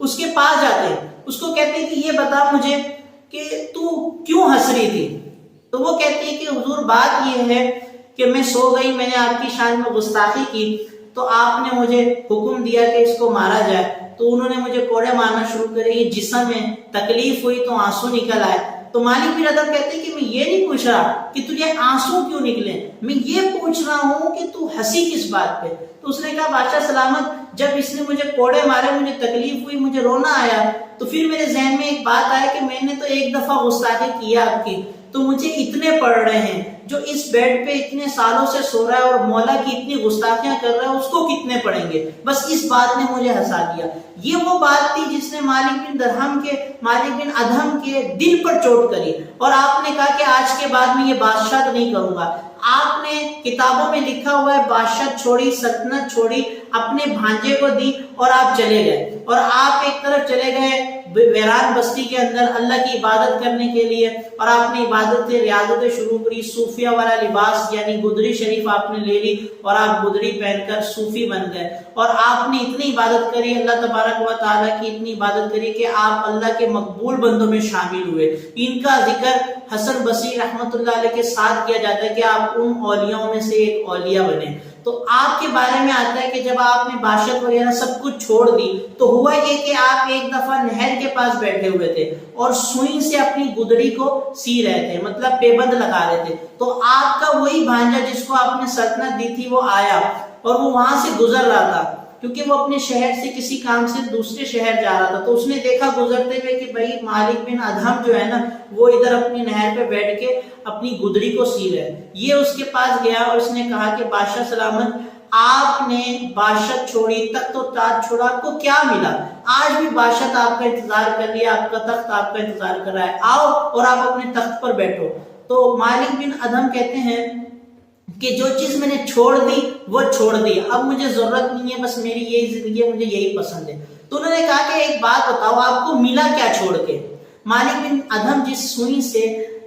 اس کے پاس جاتے ہیں, اس کو کہتے ہیں کہ یہ بتا مجھے کہ تو کیوں ہنس رہی تھی. تو وہ کہتی ہے کہ حضور بات یہ ہے کہ میں سو گئی, میں نے آپ کی شان میں گستاخی کی, تو آپ نے مجھے حکم دیا کہ اس کو مارا جائے, تو انہوں نے مجھے کوڑے مارنا شروع کرے, یہ جسم میں تکلیف ہوئی تو آنسو نکل آئے. تو مالک بن ادم کہتے ہیں کہ میں یہ نہیں پوچھ رہا کہ تجھے آنسو کیوں نکلے, میں یہ پوچھ رہا ہوں کہ تو ہنسی کس بات پہ. تو اس نے کہا بادشاہ سلامت, جب اس نے مجھے کوڑے مارے, مجھے تکلیف ہوئی, مجھے رونا آیا, تو پھر میرے ذہن میں ایک بات آیا کہ میں نے تو ایک دفعہ گستاخی کیا آپ کی, تو مجھے اتنے پڑ رہے ہیں, جو اس بیڈ پہ اتنے سالوں سے سو رہا ہے اور مولا کی اتنی گستاخیاں کر رہا ہے, اس کو کتنے پڑیں گے. بس اس بات نے مجھے ہنسا دیا. یہ وہ بات تھی جس نے مالک بن ادہم کے دل پر چوٹ کری, اور آپ نے کہا کہ آج کے بعد میں یہ بادشاہ نہیں کروں گا. آپ نے کتابوں میں لکھا ہوا ہے بادشاہ چھوڑی, سلطنت چھوڑی, اپنے بھانجے کو دی اور آپ چلے گئے, اور آپ ایک طرف چلے گئے ویران بستی کے اندر اللہ کی عبادت کرنے کے لیے, اور آپ نے عبادتیں ریاضتیں شروع کری, صوفیہ والا لباس یعنی گدڑی شریف آپ نے لے لی, اور آپ گدڑی پہن کر صوفی بن گئے, اور آپ نے اتنی عبادت کری, اللہ تبارک و تعالیٰ کی اتنی عبادت کری کہ آپ اللہ کے مقبول بندوں میں شامل ہوئے. ان کا ذکر حسن بصری رحمت اللہ علیہ کے ساتھ کیا جاتا ہے کہ آپ ان اولیاءوں میں سے ایک اولیاء بنے. تو آپ کے بارے میں آتا ہے کہ جب آپ نے بادشاہت وغیرہ سب کچھ چھوڑ دی, تو ہوا یہ کہ آپ ایک دفعہ نہر کے پاس بیٹھے ہوئے تھے اور سوئی سے اپنی گدڑی کو سی رہے تھے, مطلب پیبند لگا رہے تھے. تو آپ کا وہی بھانجا جس کو آپ نے سلطنت دی تھی وہ آیا, اور وہ وہاں سے گزر رہا تھا, کیونکہ وہ اپنے شہر سے کسی کام سے دوسرے شہر جا رہا تھا. تو اس نے دیکھا گزرتے ہوئے کہ بھائی مالک بن ادہم جو ہے نا, وہ ادھر اپنی نہر پہ بیٹھ کے اپنی گدڑی کو سی رہے. یہ اس کے پاس گیا اور اس نے کہا کہ بادشاہ سلامت, آپ نے بادشاہت چھوڑی, تخت و تاج چھوڑا, آپ کو کیا ملا؟ آج بھی بادشاہت آپ کا انتظار کر رہی ہے, آپ کا تخت آپ کا انتظار کر رہا ہے, آؤ اور آپ اپنے تخت پر بیٹھو. تو مالک بن ادہم کہتے ہیں کہ جو چیز میں نے چھوڑ دی وہ چھوڑ دی, اب مجھے ضرورت نہیں ہے, بس میری یہی زندگی ہے, مجھے یہی پسند ہے. تو انہوں نے کہا کہ ایک بات بتاؤ, آپ کو ملا کیا چھوڑ کے؟ مالک بن ادہم جس سوئی سے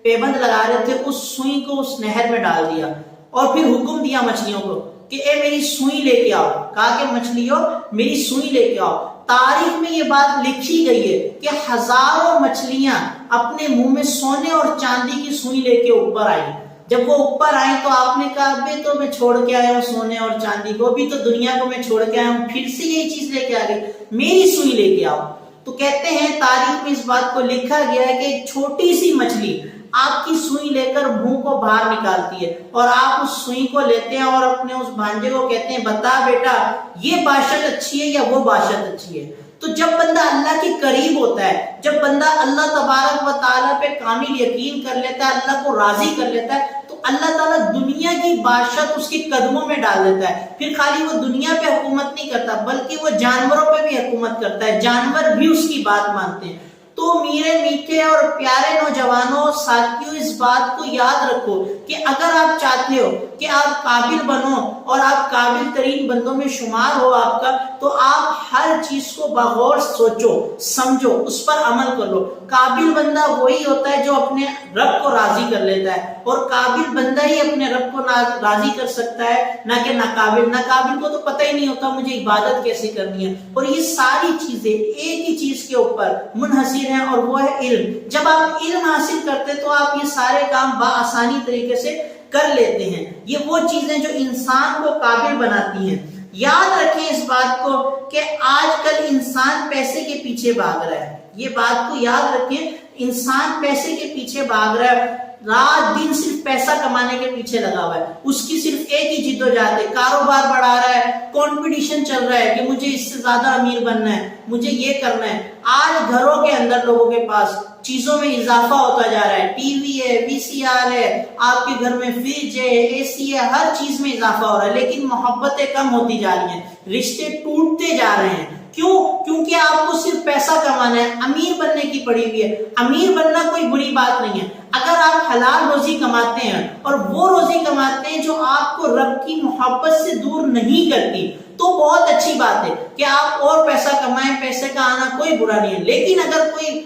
پیبند لگا رہے تھے, اس سوئی کو اس نہر میں ڈال دیا, اور پھر حکم دیا مچھلیوں کو کہ اے میری سوئی لے کے آؤ. کہا کہ مچھلیوں میری سوئی لے کے آؤ. تاریخ میں یہ بات لکھی گئی ہے کہ ہزاروں مچھلیاں اپنے منہ میں سونے اور چاندی کی سوئی لے کے اوپر آئی. جب وہ اوپر آئے تو آپ نے کہا ابھی تو میں چھوڑ کے آیا ہوں سونے اور چاندی کو, ابھی تو دنیا کو میں چھوڑ کے آیا ہوں, پھر سے یہی چیز لے کے آ گئی, میری سوئی لے کے آؤ. تو کہتے ہیں تاریخ میں اس بات کو لکھا گیا ہے کہ ایک چھوٹی سی مچھلی آپ کی سوئی لے کر منہ کو باہر نکالتی ہے, اور آپ اس سوئی کو لیتے ہیں اور اپنے اس بھانجے کو کہتے ہیں بتا بیٹا یہ بادشاہت اچھی ہے یا وہ بادشاہت اچھی ہے. تو جب بندہ اللہ کے قریب ہوتا ہے, جب بندہ اللہ تبارک و تعالیٰ پہ کامل یقین کر لیتا ہے, اللہ کو راضی کر لیتا ہے, تو اللہ تعالیٰ دنیا کی بادشاہت اس کے قدموں میں ڈال دیتا ہے. پھر خالی وہ دنیا پہ حکومت نہیں کرتا بلکہ وہ جانوروں پہ بھی حکومت کرتا ہے, جانور بھی اس کی بات مانتے ہیں. تو میرے میٹھے اور پیارے نوجوانوں ساتھیوں, اس بات کو یاد رکھو کہ اگر آپ چاہتے ہو کہ آپ قابل بنو اور آپ قابل ترین بندوں میں شمار ہو آپ کا, تو آپ ہر چیز کو بغور سوچو سمجھو, اس پر عمل کر لو. قابل بندہ وہی ہوتا ہے جو اپنے رب کو راضی کر لیتا ہے, اور قابل بندہ ہی اپنے رب کو راضی کر سکتا ہے, نہ کہ ناقابل. ناقابل کو تو پتہ ہی نہیں ہوتا مجھے عبادت کیسے کرنی ہے. اور یہ ساری چیزیں ایک ہی چیز کے اوپر منحصر ہیں, اور وہ ہے علم. جب آپ علم حاصل کرتے تو آپ یہ سارے کام بآسانی طریقے سے کر لیتے ہیں. یہ وہ چیزیں جو انسان کو قابل بناتی ہیں. یاد رکھیں اس بات کو کہ آج کل انسان پیسے کے پیچھے بھاگ رہا ہے, یہ بات کو یاد رکھیں, انسان پیسے کے پیچھے بھاگ رہا ہے, رات دن صرف پیسہ کمانے کے پیچھے لگا ہوا ہے. اس کی صرف ایک ہی جد و جہد ہے, کاروبار بڑھا رہا ہے, کمپٹیشن چل رہا ہے کہ مجھے اس سے زیادہ امیر بننا ہے, مجھے یہ کرنا ہے. آج گھروں کے اندر لوگوں کے پاس چیزوں میں اضافہ ہوتا جا رہا ہے, ٹی وی ہے, وی سی آر ہے, آپ کے گھر میں فریج ہے, اے سی ہے, ہر چیز میں اضافہ ہو رہا ہے, لیکن محبتیں کم ہوتی جا رہی ہیں, رشتے ٹوٹتے جا رہے ہیں. کیوں؟ کیونکہ آپ کو صرف پیسہ کمانا ہے, امیر بننے کی پڑی ہوئی ہے. امیر بننا کوئی بری بات نہیں ہے اگر آپ حلال روزی کماتے ہیں, اور وہ روزی کماتے ہیں جو آپ کو رب کی محبت سے دور نہیں کرتی, تو بہت اچھی بات ہے کہ آپ اور پیسہ کمائیں, پیسے کا آنا کوئی برا نہیں ہے. لیکن اگر کوئی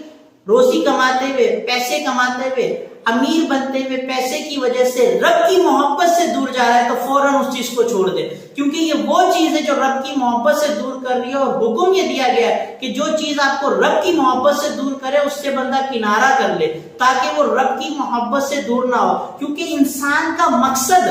روزی کماتے ہوئے, پیسے کماتے ہوئے امیر بنتے ہوئے پیسے کی وجہ سے رب کی محبت سے دور جا رہا ہے تو فوراً اس چیز کو چھوڑ دے، کیونکہ یہ وہ چیز ہے جو رب کی محبت سے دور کر رہی ہے، اور حکم یہ دیا گیا ہے کہ جو چیز آپ کو رب کی محبت سے دور کرے اس سے بندہ کنارہ کر لے تاکہ وہ رب کی محبت سے دور نہ ہو، کیونکہ انسان کا مقصد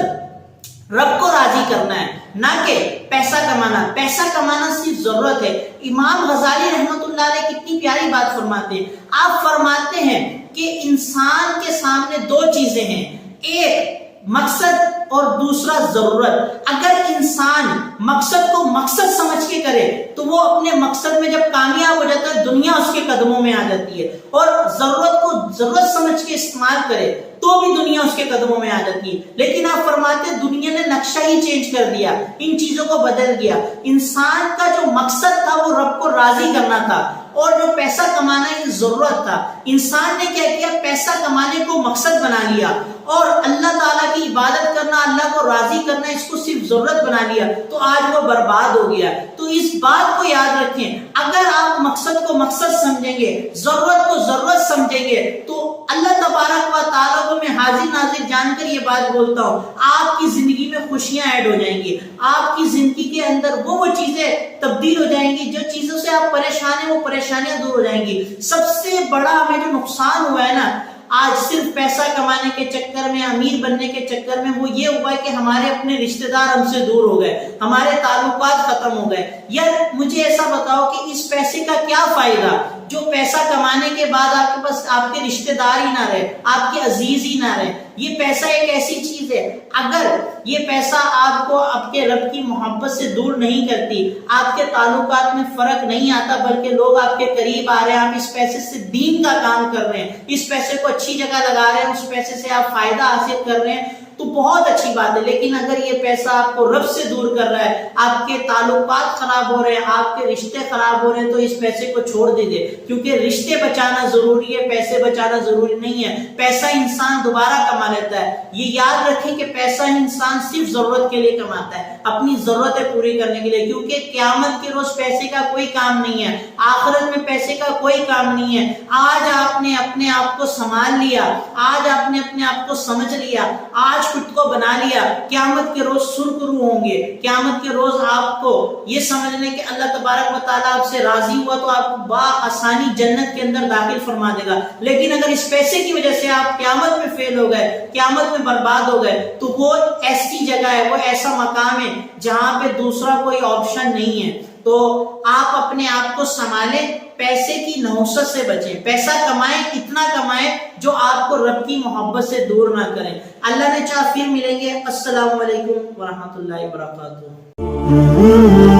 رب کو راضی کرنا ہے، نہ کہ پیسہ کمانا۔ پیسہ کمانا صرف ضرورت ہے۔ امام غزالی رحمت اللہ علیہ کتنی پیاری بات فرماتے ہیں، آپ فرماتے ہیں کہ انسان کے سامنے دو چیزیں ہیں، ایک مقصد اور دوسرا ضرورت۔ اگر انسان مقصد کو مقصد سمجھ کے کرے تو وہ اپنے مقصد میں جب کامیاب ہو جاتا ہے دنیا اس کے قدموں میں آ جاتی ہے، اور ضرورت کو ضرورت سمجھ کے استعمال کرے تو بھی دنیا اس کے قدموں میں آ جاتی ہے۔ لیکن آپ فرماتے ہیں دنیا نے نقشہ ہی چینج کر دیا، ان چیزوں کو بدل دیا۔ انسان کا جو مقصد تھا وہ رب کو راضی کرنا تھا، اور جو پیسہ کمانا یہ ضرورت تھا۔ انسان نے کیا کیا؟ پیسہ کمانے کو مقصد بنا لیا، اور اللہ تعالیٰ کی عبادت کرنا، اللہ کو راضی کرنا اس کو صرف ضرورت بنا لیا، تو آج وہ برباد ہو گیا۔ تو اس بات کو یاد رکھیں، اگر آپ مقصد کو مقصد سمجھیں گے، ضرورت کو ضرورت سمجھیں گے، تو اللہ تبارک و تعالیٰ کو میں حاضر ناظر جان کر یہ بات بولتا ہوں، آپ کی زندگی میں خوشیاں ایڈ ہو جائیں گی، آپ کی زندگی کے اندر وہ چیزیں تبدیل ہو جائیں گی جو چیزوں سے آپ پریشان ہیں، وہ پریشانیاں دور ہو جائیں گی۔ سب سے بڑا ہمیں جو نقصان ہوا ہے نا آج صرف پیسہ کمانے کے چکر میں، امیر بننے کے چکر میں، وہ یہ ہوا ہے کہ ہمارے اپنے رشتہ دار ہم سے دور ہو گئے، ہمارے تعلقات ختم ہو گئے۔ یار مجھے ایسا بتاؤ کہ اس پیسے کا کیا فائدہ جو پیسہ کمانے کے بعد آپ کے پاس آپ کے رشتہ دار ہی نہ رہے، آپ کے عزیز ہی نہ رہے۔ یہ پیسہ ایک ایسی چیز ہے، اگر یہ پیسہ آپ کو آپ کے رب کی محبت سے دور نہیں کرتی، آپ کے تعلقات میں فرق نہیں آتا، بلکہ لوگ آپ کے قریب آ رہے ہیں، آپ اس پیسے سے دین کا کام کر رہے ہیں، اس پیسے کو اچھی جگہ لگا رہے ہیں، اس پیسے سے آپ فائدہ حاصل کر رہے ہیں، تو بہت اچھی بات ہے۔ لیکن اگر یہ پیسہ آپ کو رب سے دور کر رہا ہے، آپ کے تعلقات خراب ہو رہے ہیں، آپ کے رشتے خراب ہو رہے ہیں، تو اس پیسے کو چھوڑ دیجئے، کیونکہ رشتے بچانا ضروری ہے، پیسے بچانا ضروری نہیں ہے۔ پیسہ انسان دوبارہ کما لیتا ہے۔ یہ یاد رکھیں کہ پیسہ انسان صرف ضرورت کے لیے کماتا ہے، اپنی ضرورتیں پوری کرنے کے لیے، کیونکہ قیامت کے روز پیسے کا کوئی کام نہیں ہے، آخرت میں پیسے کا کوئی کام نہیں ہے۔ آج آپ نے اپنے آپ کو سنبھال لیا، آج آپ نے اپنے آپ کو سمجھ لیا، آج خود کو بنا لیا، قیامت کے روز سرخرو ہوں گے۔ قیامت کے روز آپ کو یہ سمجھ لیں کہ اللہ تبارک و تعالیٰ آپ سے راضی ہوا تو آپ کو بآسانی جنت کے اندر داخل فرما دے گا۔ لیکن اگر اس پیسے کی وجہ سے آپ قیامت میں فیل ہو گئے، قیامت میں برباد ہو گئے، تو وہ ایسی جگہ ہے، وہ ایسا مقام ہے جہاں پہ دوسرا کوئی آپشن نہیں ہے۔ تو آپ اپنے آپ کو سنبھالیں، پیسے کی نحوست سے بچیں، پیسہ کمائیں، اتنا کمائیں جو آپ کو رب کی محبت سے دور نہ کریں۔ اللہ نے چاہا پھر ملیں گے۔ السلام علیکم ورحمۃ اللہ وبرکاتہ۔